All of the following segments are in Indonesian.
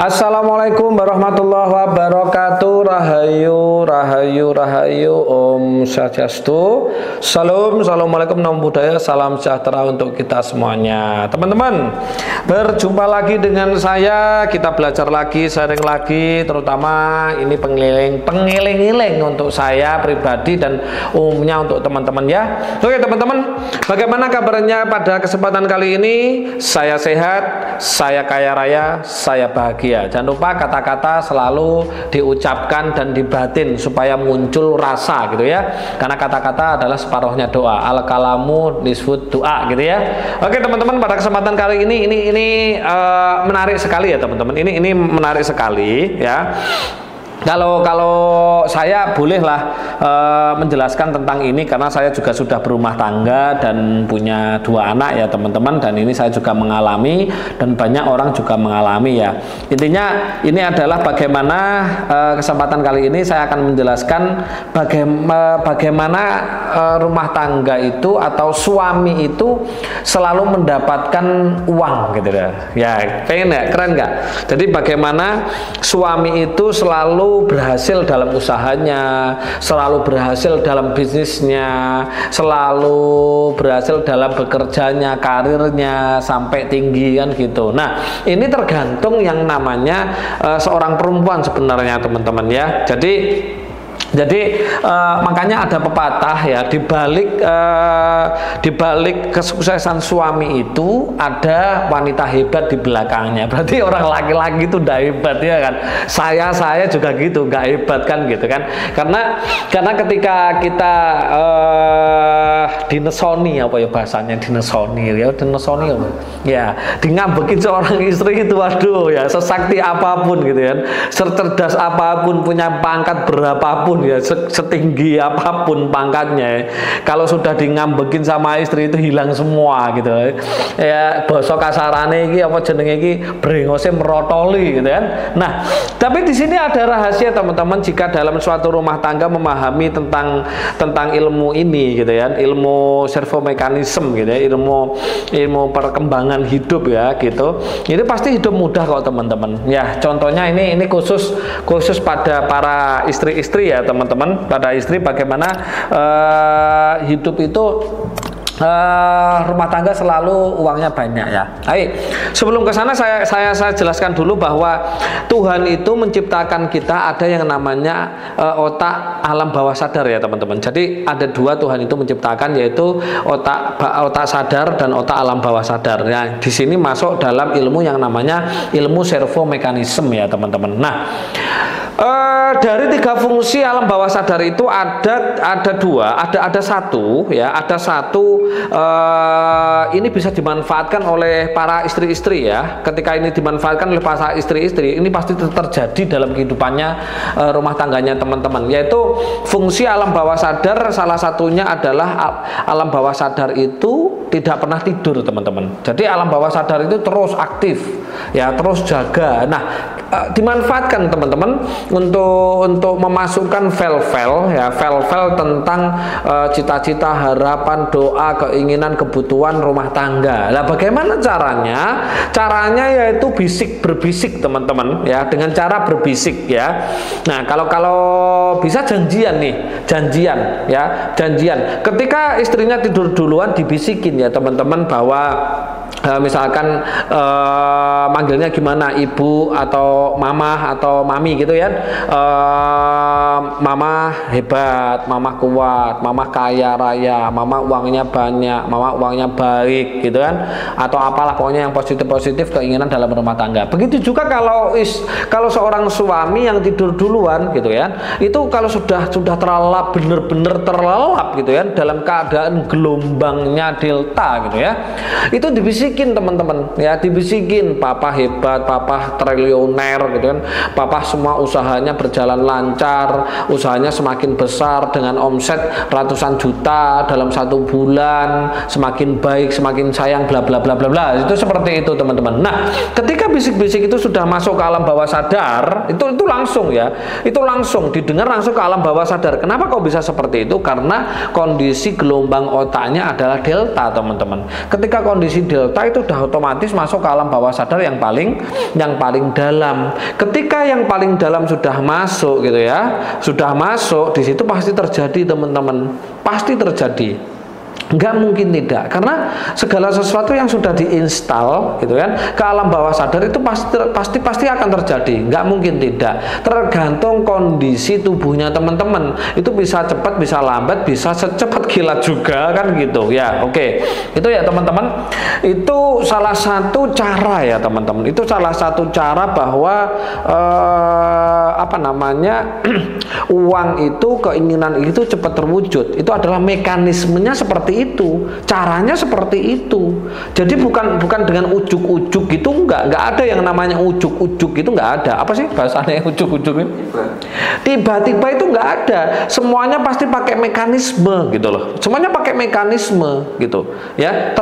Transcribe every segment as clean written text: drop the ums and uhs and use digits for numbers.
Assalamualaikum warahmatullahi wabarakatuh. Rahayu, rahayu, rahayu. Om Swastiastu. Salam, assalamualaikum, namo buddhaya, salam sejahtera untuk kita semuanya. Teman-teman, berjumpa lagi dengan saya. Kita belajar lagi, sharing lagi. Terutama ini pengiling-iling untuk saya pribadi dan umumnya untuk teman-teman ya. Oke teman-teman, bagaimana kabarnya pada kesempatan kali ini? Saya sehat, saya kaya raya, saya bahagia. Jangan lupa kata-kata selalu diucapkan dan dibatin supaya muncul rasa gitu ya. Karena kata-kata adalah separuhnya doa. Al kalamu nisfut doa gitu ya. Oke teman-teman, pada kesempatan kali ini menarik sekali ya teman-teman. Ini menarik sekali ya. Kalau saya bolehlah menjelaskan tentang ini karena saya juga sudah berumah tangga dan punya 2 anak ya teman-teman, dan ini saya juga mengalami dan banyak orang juga mengalami ya. Intinya ini adalah bagaimana kesempatan kali ini saya akan menjelaskan bagaimana rumah tangga itu atau suami itu selalu mendapatkan uang gitu ya. Pengen nggak? Keren nggak? Jadi bagaimana suami itu selalu berhasil dalam usahanya, selalu berhasil dalam bisnisnya, selalu berhasil dalam bekerjanya, karirnya sampai tinggi kan gitu. Nah, ini tergantung yang namanya seorang perempuan sebenarnya teman-teman ya. Jadi makanya ada pepatah ya, di balik kesuksesan suami itu ada wanita hebat di belakangnya. Berarti orang laki-laki itu udah hebat ya kan. Saya juga gitu, nggak hebat kan gitu kan. Karena ketika kita dinesoni apa ya bahasanya, dinesoni apa? Ya, ngambekin seorang istri itu waduh ya, sesakti apapun gitu kan. Cerdas apapun, punya pangkat berapapun ya, setinggi apapun pangkatnya, kalau sudah ngambekin sama istri itu hilang semua gitu ya. Basa kasarane iki apa jenenge iki, brengose merotoli gitu kan. Nah, tapi di sini ada rahasia teman-teman, jika dalam suatu rumah tangga memahami tentang ilmu ini gitu ya, ilmu servomekanisme gitu ya, ilmu perkembangan hidup ya gitu. Ini pasti hidup mudah kok teman-teman. Ya, contohnya ini khusus pada para istri-istri ya teman-teman, pada istri bagaimana hidup itu rumah tangga selalu uangnya banyak ya. Baik, sebelum ke sana saya jelaskan dulu bahwa Tuhan itu menciptakan kita ada yang namanya otak alam bawah sadar ya teman-teman. Jadi ada 2 Tuhan itu menciptakan, yaitu otak sadar dan otak alam bawah sadar. Ya, di sini masuk dalam ilmu yang namanya ilmu servomekanisme ya teman-teman. Nah, dari 3 fungsi alam bawah sadar itu ada 2, ada satu ya, ada satu ini bisa dimanfaatkan oleh para istri-istri ya. Ketika ini dimanfaatkan oleh para istri-istri, ini pasti terjadi dalam kehidupannya rumah tangganya teman-teman, yaitu fungsi alam bawah sadar. Salah satunya adalah alam bawah sadar itu tidak pernah tidur teman-teman. Jadi alam bawah sadar itu terus aktif ya, terus jaga. Nah, dimanfaatkan teman-teman untuk memasukkan file-file tentang cita-cita, harapan, doa, keinginan, kebutuhan rumah tangga. Nah, bagaimana caranya? Caranya yaitu berbisik teman-teman ya, dengan cara berbisik ya. Nah, kalau bisa janjian. Ketika istrinya tidur duluan, dibisikin ya teman-teman, bahwa misalkan manggilnya gimana, ibu atau mama atau mami gitu ya. Mama hebat, mama kuat, mama kaya raya, mama uangnya banyak, mama uangnya baik gitu kan, atau apalah pokoknya yang positif keinginan dalam rumah tangga. Begitu juga kalau seorang suami yang tidur duluan gitu ya, itu kalau sudah terlelap, bener-bener terlelap gitu ya, dalam keadaan gelombangnya delta gitu ya, itu dibisikin teman-teman ya, dibisikin papa hebat, papa triliuner gitu kan, papa semua usahanya berjalan lancar, usahanya semakin besar dengan omset ratusan juta dalam 1 bulan, semakin baik, semakin sayang, bla bla bla bla bla. Itu seperti itu teman-teman. Nah, ketika bisik-bisik itu sudah masuk ke alam bawah sadar, itu langsung ya, itu langsung didengar langsung ke alam bawah sadar. Kenapa kok bisa seperti itu? Karena kondisi gelombang otaknya adalah delta teman-teman. Ketika kondisi delta delta itu udah otomatis masuk ke alam bawah sadar yang paling dalam. Ketika yang paling dalam sudah masuk gitu ya, sudah masuk, di situ pasti terjadi teman-teman, pasti terjadi. Nggak mungkin tidak, karena segala sesuatu yang sudah diinstal gitu kan ke alam bawah sadar itu pasti akan terjadi, nggak mungkin tidak. Tergantung kondisi tubuhnya teman-teman, itu bisa cepat, bisa lambat, bisa secepat kilat juga kan gitu ya. Oke, itu ya teman-teman, itu salah satu cara ya teman-teman, itu salah satu cara bahwa apa namanya uang itu, keinginan itu cepat terwujud. Itu adalah mekanismenya seperti itu, caranya seperti itu. Jadi bukan dengan ujuk-ujuk gitu, nggak ada yang namanya ujuk-ujuk gitu, nggak ada. Apa sih bahasanya ujuk-ujuk ini? Tiba-tiba itu nggak ada. Semuanya pasti pakai mekanisme gitu loh. Semuanya pakai mekanisme gitu ya.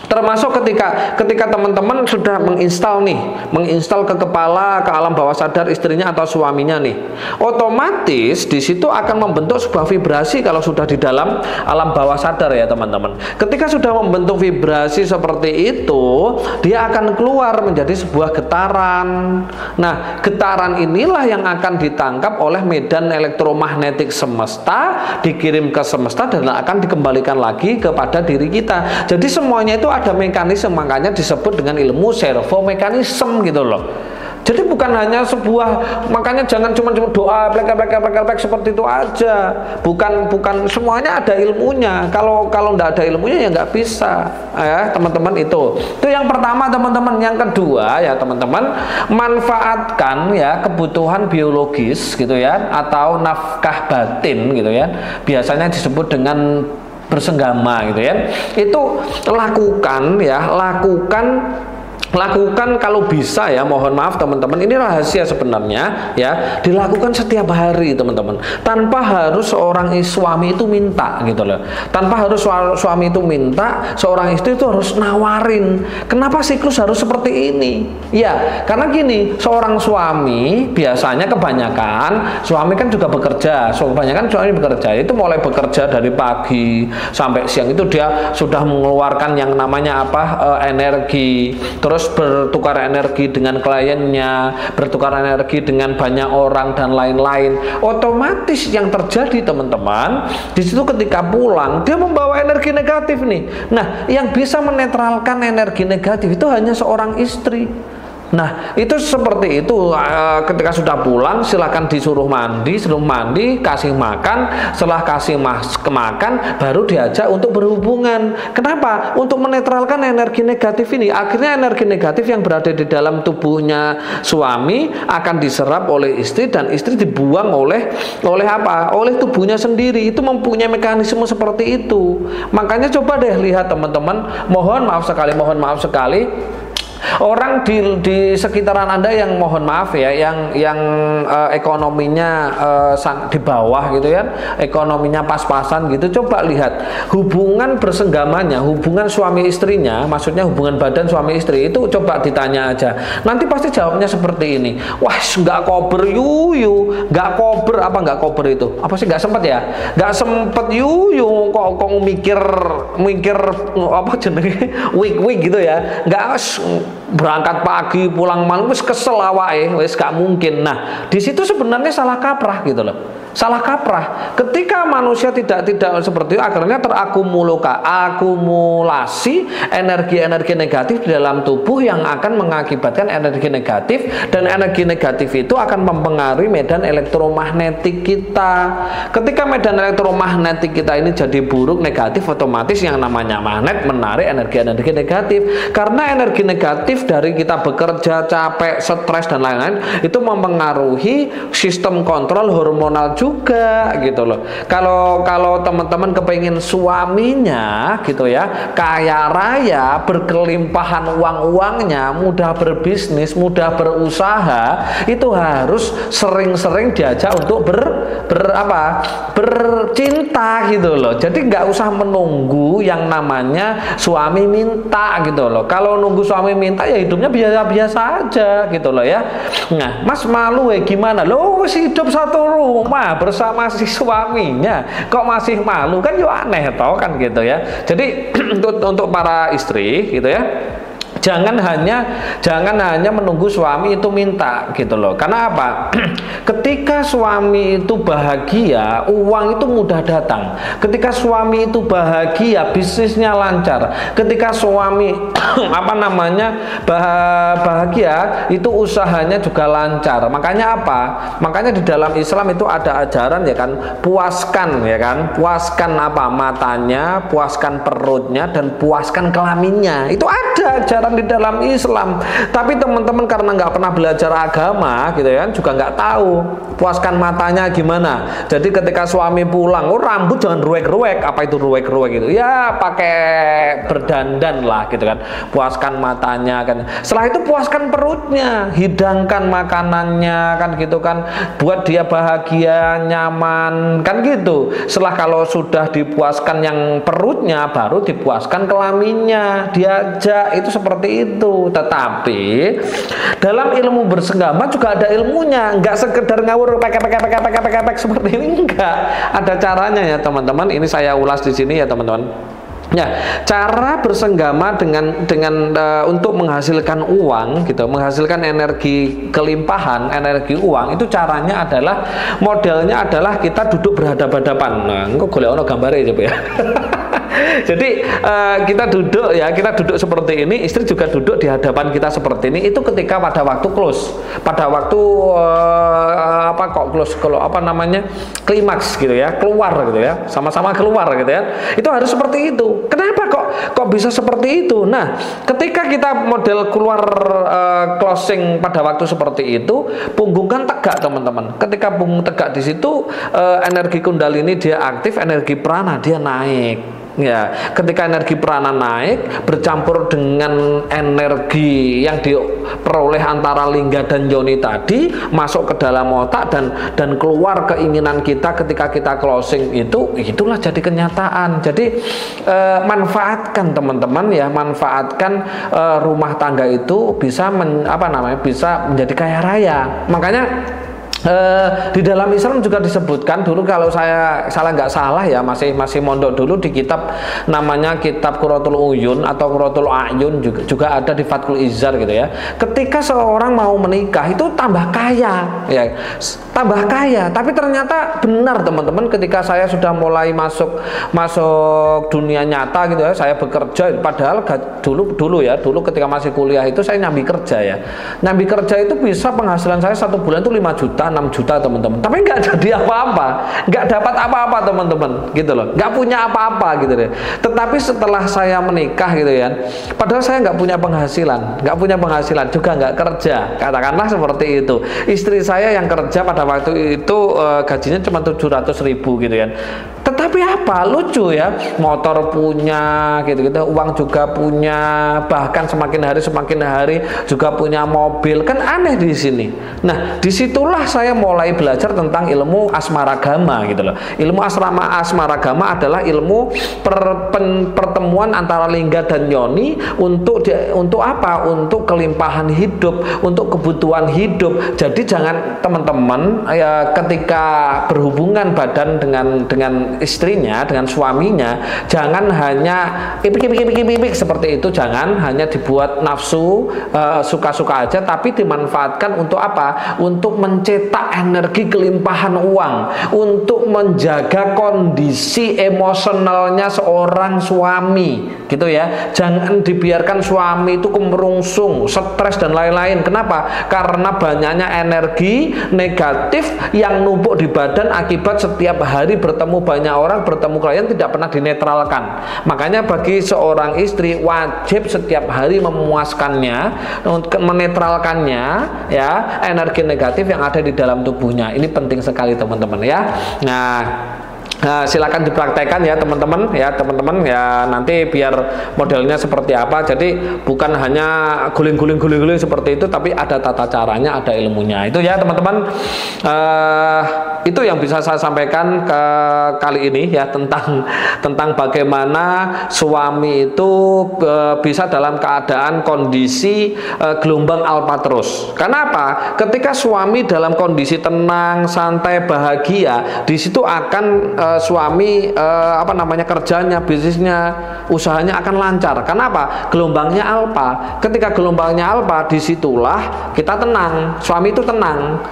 Termasuk ketika teman-teman sudah menginstal ke kepala, ke alam bawah sadar istrinya atau suaminya nih, otomatis di situ akan membentuk sebuah vibrasi kalau sudah di dalam alam bawah sadar ya teman-teman. Ketika sudah membentuk vibrasi seperti itu, dia akan keluar menjadi sebuah getaran. Nah, getaran inilah yang akan ditangkap oleh medan elektromagnetik semesta, dikirim ke semesta dan akan dikembalikan lagi kepada diri kita. Jadi semuanya itu ada mekanisme, makanya disebut dengan ilmu servo mekanisme gitu loh. Jadi bukan hanya sebuah, makanya jangan cuma doa plek seperti itu aja. Bukan semuanya ada ilmunya. Kalau nggak ada ilmunya ya nggak bisa ya teman-teman. Itu yang pertama teman-teman. Yang kedua ya teman-teman, manfaatkan ya kebutuhan biologis gitu ya, atau nafkah batin gitu ya, biasanya disebut dengan bersenggama gitu ya. Itu lakukan kalau bisa ya, mohon maaf teman-teman, ini rahasia sebenarnya ya, dilakukan setiap hari teman-teman, tanpa harus seorang suami itu minta gitu loh, tanpa harus suami itu minta, seorang istri itu harus nawarin. Kenapa siklus harus seperti ini? Ya karena gini, seorang suami biasanya kebanyakan suami kan juga bekerja, kebanyakan suami bekerja itu mulai bekerja dari pagi sampai siang, itu dia sudah mengeluarkan yang namanya energi, terus bertukar energi dengan kliennya, bertukar energi dengan banyak orang dan lain-lain. Otomatis yang terjadi teman-teman, di situ ketika pulang dia membawa energi negatif nih. Nah, yang bisa menetralkan energi negatif itu hanya seorang istri. Nah, itu seperti itu. Ketika sudah pulang, silakan disuruh mandi, kasih makan. Setelah kasih makan, baru diajak untuk berhubungan. Kenapa? Untuk menetralkan energi negatif ini. Akhirnya energi negatif yang berada di dalam tubuhnya suami akan diserap oleh istri, dan istri dibuang oleh apa? Oleh tubuhnya sendiri. Itu mempunyai mekanisme seperti itu. Makanya coba deh lihat teman-teman. Mohon maaf sekali. Orang di sekitaran Anda yang mohon maaf ya, yang ekonominya di bawah gitu ya, ekonominya pas-pasan gitu, coba lihat hubungan bersenggamanya, hubungan suami istrinya, maksudnya hubungan badan suami istri itu, coba ditanya aja. Nanti pasti jawabnya seperti ini. Wah, nggak kober yuyu, nggak kober itu? Apa sih nggak sempet ya? Nggak sempet yuyu, kok mikir apa jenenge week gitu ya? Nggak, berangkat pagi pulang malam wis kesel awake, wis gak mungkin. Nah, di situ sebenarnya salah kaprah gitu loh. Salah kaprah. Ketika manusia tidak seperti itu, akhirnya terakumulasi energi-energi negatif di dalam tubuh yang akan mengakibatkan energi negatif, dan energi negatif itu akan mempengaruhi medan elektromagnetik kita. Ketika medan elektromagnetik kita ini jadi buruk, negatif, otomatis yang namanya magnet menarik energi-energi negatif. Karena energi negatif dari kita bekerja, capek, stres dan lain-lain itu mempengaruhi sistem kontrol hormonal juga gitu loh. Kalau teman-teman kepengin suaminya gitu ya kaya raya, berkelimpahan uangnya, mudah berbisnis, mudah berusaha, itu harus sering-sering diajak untuk bercinta gitu loh. Jadi nggak usah menunggu yang namanya suami minta gitu loh. Kalau nunggu suami minta ya hidupnya biasa-biasa aja gitu loh ya. Nah, Mas malu gimana? Loh, masih hidup satu rumah bersama si suaminya, kok masih malu? Kan yo aneh toh kan gitu ya. Jadi untuk para istri gitu ya, jangan hanya menunggu suami itu minta gitu loh. Karena apa? Ketika suami itu bahagia, uang itu mudah datang. Ketika suami itu bahagia, bisnisnya lancar. Ketika suami bahagia, itu usahanya juga lancar. Makanya apa? Makanya di dalam Islam itu ada ajaran ya kan, puaskan ya kan, puaskan apa? Matanya, puaskan perutnya, dan puaskan kelaminnya. Itu ada ajaran di dalam Islam. Tapi teman-teman karena nggak pernah belajar agama gitu ya, juga nggak tahu puaskan matanya gimana. Jadi ketika suami pulang, rambut jangan ruwek-ruwek. Apa itu ruwek-ruwek gitu? Ya pakai berdandan lah gitu kan. Puaskan matanya kan. Setelah itu puaskan perutnya, hidangkan makanannya kan gitu kan. Buat dia bahagia, nyaman kan gitu. Setelah kalau sudah dipuaskan yang perutnya, baru dipuaskan kelaminnya, diajak. Itu seperti itu. Tetapi dalam ilmu bersenggama juga ada ilmunya, nggak sekedar ngawur pek seperti ini, enggak. Ada caranya ya teman-teman. Ini saya ulas di sini ya teman-teman. Ya, cara bersenggama dengan untuk menghasilkan uang gitu, menghasilkan energi kelimpahan, energi uang, itu caranya adalah, modelnya adalah kita duduk berhadapan-hadapan. Nah, engko golek ono gambare coba ya. Jadi kita duduk seperti ini, istri juga duduk di hadapan kita seperti ini. Itu ketika pada waktu close, pada waktu klimaks gitu ya, keluar gitu ya, sama-sama keluar gitu ya. Itu harus seperti itu. Kenapa kok bisa seperti itu? Nah, ketika kita model keluar closing pada waktu seperti itu, punggung kan tegak teman-teman. Ketika punggung tegak di situ, energi kundalini dia aktif, energi prana dia naik. Ya, ketika energi prana naik bercampur dengan energi yang diperoleh antara lingga dan yoni tadi, masuk ke dalam otak dan keluar keinginan kita ketika kita closing itulah jadi kenyataan. Jadi manfaatkan teman-teman ya, manfaatkan rumah tangga itu bisa bisa menjadi kaya raya. Makanya di dalam Islam juga disebutkan dulu, kalau saya nggak salah ya, masih mondok dulu, di kitab namanya kitab Qurratul Uyun atau Qurratul Ayun, juga ada di Fathul Izzar gitu ya. Ketika seorang mau menikah itu tambah kaya ya, tambah kaya. Tapi ternyata benar teman-teman, ketika saya sudah mulai masuk dunia nyata gitu ya, saya bekerja, padahal dulu ketika masih kuliah itu saya nyambi kerja ya. Nyambi kerja itu bisa penghasilan saya satu bulan itu 5 juta 6 juta teman-teman, tapi nggak jadi apa-apa, nggak dapat apa-apa teman-teman gitu loh, nggak punya apa-apa gitu deh. Tetapi setelah saya menikah gitu ya, padahal saya nggak punya penghasilan juga, nggak kerja, katakanlah seperti itu. Istri saya yang kerja pada waktu itu gajinya cuma 700.000 gitu ya. Tetapi apa, lucu ya, motor punya gitu, uang juga punya, bahkan semakin hari juga punya mobil, kan aneh di sini. Nah, disitulah saya mulai belajar tentang ilmu asmaragama gitu loh. Ilmu asmaragama adalah ilmu pertemuan antara lingga dan yoni untuk apa? Untuk kelimpahan hidup, untuk kebutuhan hidup. Jadi jangan teman-teman ya, ketika berhubungan badan dengan istrinya, dengan suaminya, jangan hanya ipik seperti itu, jangan hanya dibuat nafsu suka-suka aja, tapi dimanfaatkan untuk apa? Untuk mencetak energi kelimpahan uang, untuk menjaga kondisi emosionalnya seorang suami gitu ya. Jangan dibiarkan suami itu kemerungsung, stres dan lain-lain. Kenapa? Karena banyaknya energi negatif yang numpuk di badan akibat setiap hari bertemu banyak orang, bertemu klien, tidak pernah dinetralkan. Makanya bagi seorang istri wajib setiap hari memuaskannya, menetralkannya ya, energi negatif yang ada di dalam tubuhnya. Ini penting sekali teman-teman ya. Nah, Nah, silakan dipraktekkan ya teman-teman ya nanti biar modelnya seperti apa. Jadi bukan hanya guling-guling seperti itu, tapi ada tata caranya, ada ilmunya. Itu ya teman-teman. Itu yang bisa saya sampaikan kali ini ya tentang bagaimana suami itu bisa dalam keadaan kondisi gelombang alfa terus. Karena apa? Ketika suami dalam kondisi tenang, santai, bahagia, di situ akan suami kerjanya, bisnisnya, usahanya akan lancar. Kenapa? Gelombangnya alfa. Ketika gelombangnya alfa, disitulah kita tenang. Suami itu tenang,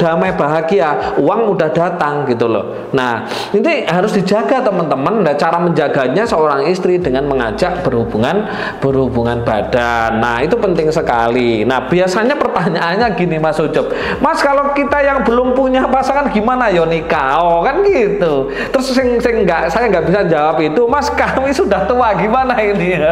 damai, bahagia, uang mudah datang gitu loh. Nah, ini harus dijaga teman-teman. Nah, cara menjaganya seorang istri dengan mengajak berhubungan badan. Nah, itu penting sekali. Nah, biasanya pertanyaannya gini Mas Ucup, Mas, kalau kita yang belum punya pasangan gimana ya nikah? Oh, kan gitu. Terus saya nggak bisa jawab itu, Mas, kami sudah tua gimana ini?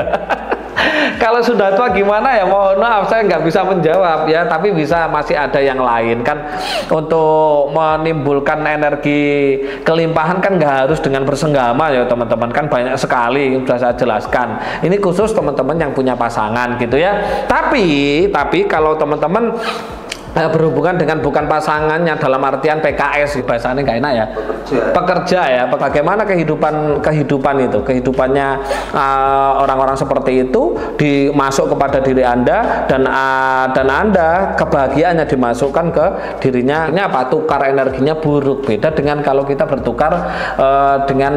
Kalau sudah tua gimana ya, mohon maaf saya nggak bisa menjawab ya, tapi masih ada yang lain kan. Untuk menimbulkan energi kelimpahan kan nggak harus dengan bersenggama ya teman-teman, kan banyak sekali sudah saya jelaskan. Ini khusus teman-teman yang punya pasangan gitu ya. Tapi kalau teman-teman berhubungan dengan bukan pasangannya, dalam artian PKS, bahasanya nggak enak ya, pekerja ya, bagaimana kehidupannya orang-orang seperti itu dimasuk kepada diri Anda, dan Anda kebahagiaannya dimasukkan ke dirinya. Ini apa? Tukar energinya buruk. Beda dengan kalau kita bertukar dengan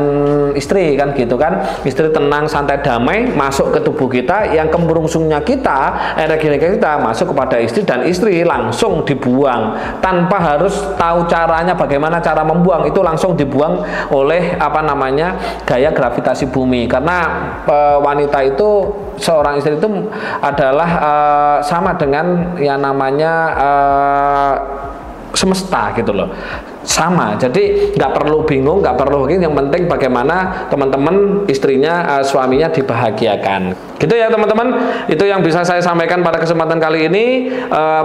istri kan gitu kan, istri tenang, santai, damai masuk ke tubuh kita, yang kemurungsungnya kita, energi kita masuk kepada istri, dan istri langsung dibuang tanpa harus tahu caranya, bagaimana cara membuang, itu langsung dibuang oleh gaya gravitasi bumi. Karena wanita itu, seorang istri itu adalah sama dengan yang namanya semesta gitu loh, sama. Jadi nggak perlu bingung, nggak perlu begini, yang penting bagaimana teman-teman istrinya, suaminya dibahagiakan gitu ya teman-teman. Itu yang bisa saya sampaikan pada kesempatan kali ini.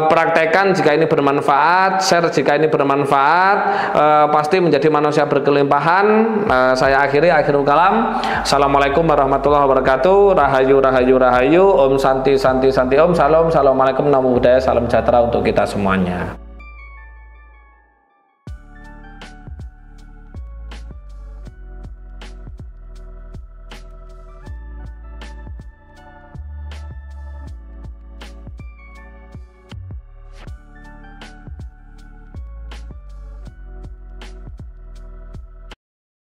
Praktekkan jika ini bermanfaat, share jika ini bermanfaat, pasti menjadi manusia berkelimpahan. Saya akhirul kalam. Assalamualaikum warahmatullahi wabarakatuh. Rahayu rahayu rahayu. Om santi santi santi. Om salam. Assalamualaikum, namo buddhaya, salam sejahtera untuk kita semuanya.